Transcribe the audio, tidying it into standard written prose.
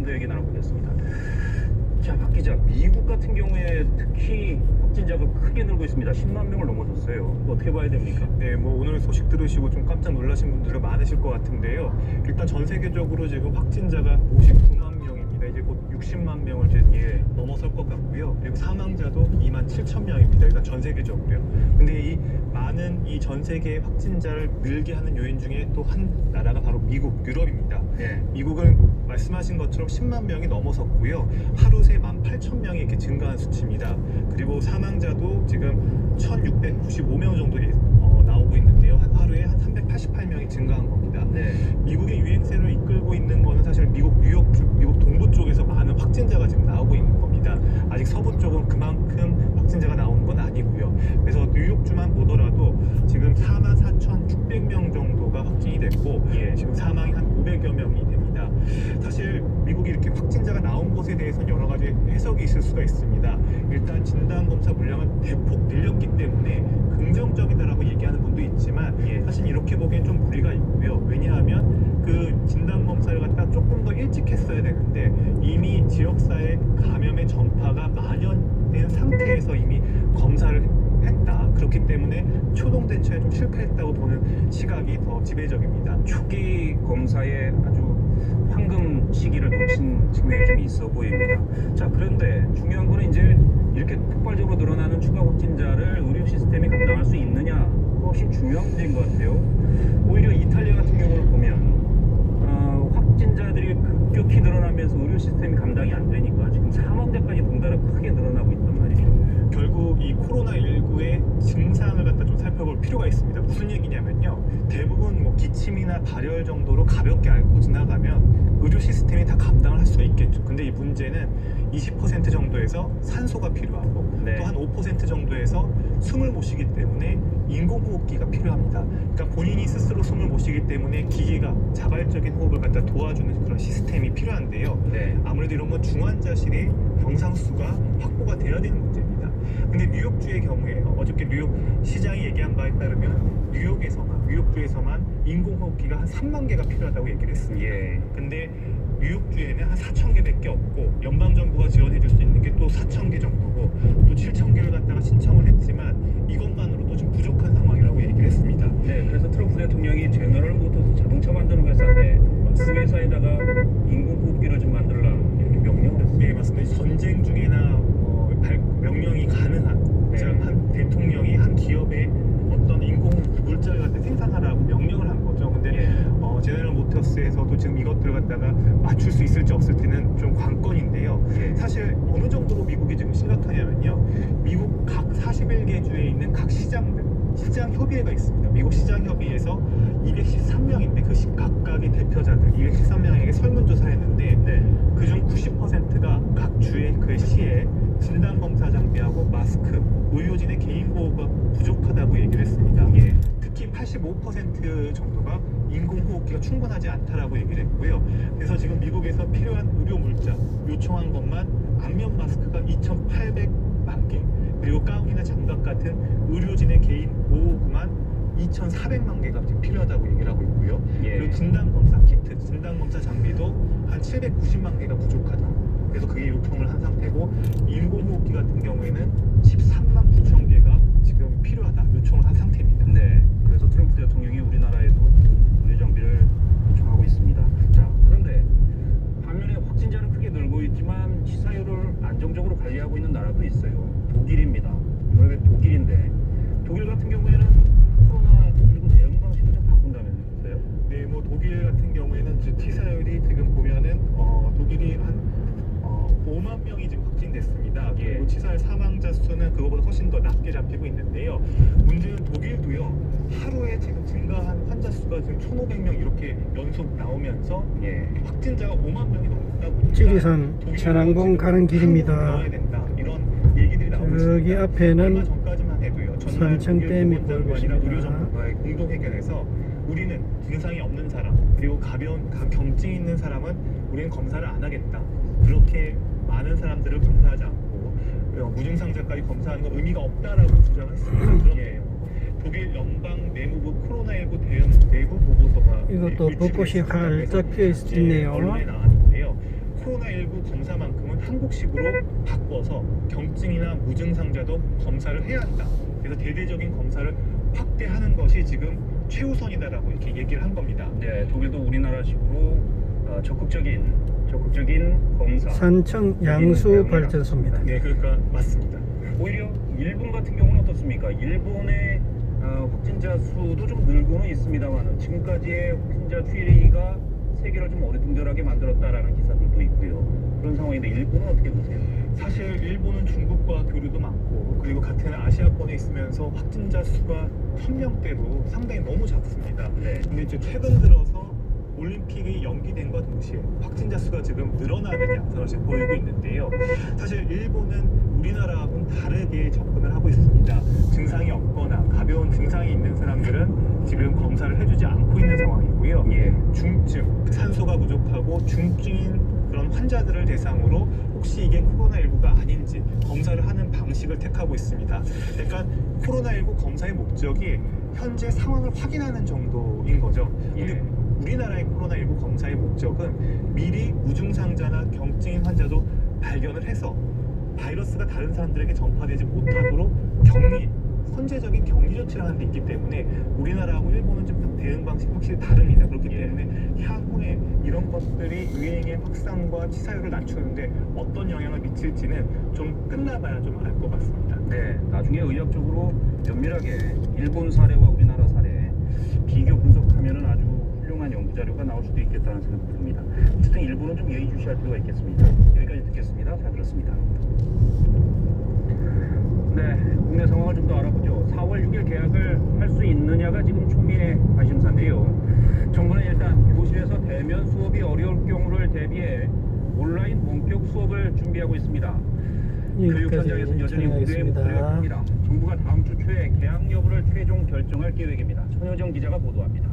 더 얘기 나눠보겠습니다. 자, 박 기자, 미국 같은 경우에 특히 확진자가 크게 늘고 있습니다. 10만 명을 넘어섰어요. 어떻게 봐야 됩니까? 네, 뭐 오늘 소식 들으시고 좀 깜짝 놀라신 분들은 많으실 것 같은데요. 일단 전 세계적으로 지금 확진자가 59만 명입니다. 이제 곧 60만 명을 이제 넘어설 것 같고요. 그리고 사망자도 2만 7천 명입니다. 일단 전 세계적으로요. 근데 이 많은 이 전 세계 확진자를 늘게 하는 요인 중에 또 한 나라가 바로 미국, 유럽입니다. 네. 미국은 말씀하신 것처럼 10만 명이 넘어섰고요. 하루 새 18,000명이 이렇게 증가한 수치입니다. 그리고 사망자도 지금 1,695명 정도 나오고 있는데요. 하루에 한 388명이 증가한 겁니다. 네. 미국의 유행세를 이끌고 있는 거는 사실 미국 뉴욕 쪽, 미국 동부 쪽에서 많은 확진자가 지금 나오고 있는 겁니다. 아직 서부 쪽은 그만큼 확진자가 나오는 건 아니고요. 그래서 뉴욕주만 보더라도 지금 44,600명 정도가 확진이 됐고 지금 사망이 한 500여 명이 됩니다. 사실 미국이 이렇게 확진자가 나온 것에 대해서는 여러 가지 해석이 있을 수가 있습니다. 일단 진단검사 물량을 대폭 늘렸기 때문에 긍정적이다라고 얘기하는 분도 있지만 사실 이렇게 보기엔 좀 무리가 있고요. 왜냐하면 그 진단검사를 갖다 조금 더 일찍 했어야 되는데 이미 지역사회 감염의 전파가 만연된 상태에서 이미 검사를 했다. 그렇기 때문에 초동 대처에 좀 실패했다고 보는 시각이 더 지배적입니다. 초기 검사에 아주 황금 시기를 놓친 측면이 좀 있어 보입니다. 자, 그런데 중요한 거는 이제 이렇게 폭발적으로 늘어나는 추가 확진자를 의료 시스템이 감당할 수 있느냐, 그것이 중요한 문제인 것 같아요. 오히려 이탈리아 같은 경우를 보면 확진자들이 급격히 늘어나면서 의료 시스템이 감당이 안 되니까 지금 사망자까지 덩달아 크게 늘어나고 있단 말이죠. 결국 이 코로나19의 증상을 갖다 좀 살펴볼 필요가 있습니다. 무슨 얘기냐면요. 대부분 뭐 기침이나 발열 정도로 가볍게 앓고 지나가면 의료 시스템이 다 감당을 할 수가 있겠죠. 근데 이 문제는 20% 정도에서 산소가 필요하고 또 한 5% 정도에서 숨을 못 쉬기 때문에 인공호흡기가 필요합니다. 그러니까 본인이 스스로 숨을 못 쉬기 때문에 기계가 자발적인 호흡을 갖다 도와주는 그런 시스템이 필요한데요. 아무래도 이런 건 중환자실이 병상 수가 확보가 돼야 되는 문제입니다. 근데 뉴욕주의 경우에 어저께 뉴욕 시장이 얘기한 바에 따르면 뉴욕주에서만 인공호흡기가 한 3만 개가 필요하다고 얘기를 했습니다. 근데 뉴욕주에는 한 4천 개밖에 없고 연방정부가 지원해 줄 수 있는 게 또 4천 개 정도고 또 7천 개를 갖다가 신청을 했지만 이것만으로도 좀 부족한 상황이라고 얘기를 했습니다. 네, 그래서 트럼프 대통령이 제너럴 모터스 자동차 만드는 회사인데 그 회사에다가 인공호흡기를 좀 만들라 이렇게 명령을 했습니다. 네, 맞습니다. 전쟁 중에나 명령이 가능한 한 대통령이 한 기업에 어떤 인공호흡기 물자를 갖다 생산하라고 명령을 한 거죠. 근데 제너럴 모터스에서도 지금 이것들을 갖다가 맞출 수 있을지 없을지는 좀 관건인데요. 사실 어느 정도로 미국이 지금 심각하냐면요. 미국 각 41개 주에 있는 각 시장 협의회가 있습니다. 미국 시장 협의회에서 213명인데 그 각각의 대표자들 213명에게 설문조사를 했는데 그중 90%가 각 주의 그 시에 진단검사 장비하고 마스크, 의료진의 개인 보호가 부족하다고 얘기를 했습니다. 특히 85% 정도가 인공호흡기가 충분하지 않다라고 얘기를 했고요. 그래서 지금 미국에서 필요한 의료 물자 요청한 것만 안면 마스크가 2,800만 개, 그리고 가운이나 장갑 같은 의료진의 개인 보호구만 2,400만 개가 지금 필요하다고 얘기를 하고 있고요. 그리고 진단검사 키트, 진단검사 장비도 한 790만 개가 부족하다. 그래서 그게 요청을 한 상태고 인공호흡기 같은 경우에는 13만 9천 개가 지금 필요하다 요청을 한 상태입니다. 네, 그래서 트럼프 대통령이 우리나라에도 의료 장비를 요청하고 있습니다. 자, 그런데 반면에 확진자는 크게 늘고 있지만 치사율을 안정적으로 관리하고 있는 나라도 있어요. 독일입니다. 유럽의 독일인데 독일 같은 경우에는 코로나 그리고 대응 방식을 좀 바꾼다면서요? 네, 뭐 독일 같은 경우에는 치사율이 지금 보면은 독일이 한 5만 명이 지금 확진됐습니다. 그리고 치사율 사망자 수는 그거보다 훨씬 더 낮게 잡히고 있는데요. 문제는 독일도요. 하루에 지금 증가한 환자 수가 지금 1,500명 이렇게 연속 나오면서 확진자가 5만 명이 넘는다고. 지리산 천왕봉 가는 길입니다. 이런 얘기들이 나오고 있습니다. 저기 앞에는 얼마 전까지만 해도요. 선천댐이 보이고 있습니다. 의료정보과의 공동회견에서 우리는 증상이 없는 사람 그리고 가벼운 경증이 있는 사람은 우리는 검사를 안 하겠다. 그렇게 많은 사람들을 검사하지 않고 무증상자까지 검사하는 건 의미가 없다라고 주장했습니다. 그런데 독일 연방 내무부 코로나19 대응 내부 보고서가 이것도 벚꽃이 활짝 피어 있네요. 언론에 나왔는데요. 코로나19 검사만큼은 한국식으로 바꿔서 경증이나 무증상자도 검사를 해야 한다. 그래서 대대적인 검사를 확대하는 것이 지금 최우선이다라고 이렇게 얘기를 한 겁니다. 네, 독일도 우리나라식으로 적극적인 검사. 산청 양수 발전소입니다. 네, 그러니까 맞습니다. 오히려 일본 같은 경우는 어떻습니까? 일본의 확진자 수도 좀 늘고는 있습니다만 지금까지의 확진자 추이가 세계를 좀 어리둥절하게 만들었다라는 기사들도 있고요. 그런 상황인데 일본은 어떻게 보세요? 사실 일본은 중국과 교류도 많고 그리고 같은 아시아권에 있으면서 확진자 수가 1000명대로 상당히 너무 작습니다. 네. 근데 이제 최근 들어서 올림픽이 연기된과 동시에 확진자 수가 지금 늘어나는 양상을 지금 보이고 있는데요. 사실 일본은 우리나라하고는 다르게 접근을 하고 있습니다. 증상이 없거나 가벼운 증상이 있는 사람들은 지금 검사를 해주지 않고 있는 상황이고요. 예. 중증, 산소가 부족하고 중증인 그런 환자들을 대상으로 혹시 이게 코로나19가 아닌지 검사를 하는 방식을 택하고 있습니다. 그러니까 코로나19 검사의 목적이 현재 상황을 확인하는 정도인 거죠. 근데 예. 우리나라의 코로나19 검사의 목적은 미리 무증상자나 경증인 환자도 발견을 해서 바이러스가 다른 사람들에게 전파되지 못하도록 선제적인 격리 조치를 하는 데 있기 때문에 우리나라하고 일본은 좀 대응 방식이 확실히 다릅니다. 그렇기 예. 때문에 향후에 이런 것들이 유행의 확산과 치사율을 낮추는데 어떤 영향을 미칠지는 좀 끝나봐야 좀 알 것 같습니다. 네, 나중에 의학적으로 면밀하게 일본 사례와 우리나라 사례 비교 분석하면은 아주 훌륭한 연구 자료가 나올 수도 있겠다는 생각이 듭니다. 어쨌든 일본은 좀 예의주시할 필요가 있겠습니다. 여기까지 듣겠습니다. 잘 들었습니다. 네, 국내 상황을 좀 더 알아보죠. 4월 6일 개학을 할 수 있느냐가 지금 초미의 관심사인데요. 정부는 일단 교실에서 대면 수업이 어려울 경우를 대비해 온라인 원격 수업을 준비하고 있습니다. 교육 현장에서는 여전히 우려의 목소리가 큽니다. 정부가 다음 주 초에 개학 여부를 최종 결정할 계획입니다. 천효정 기자가 보도합니다.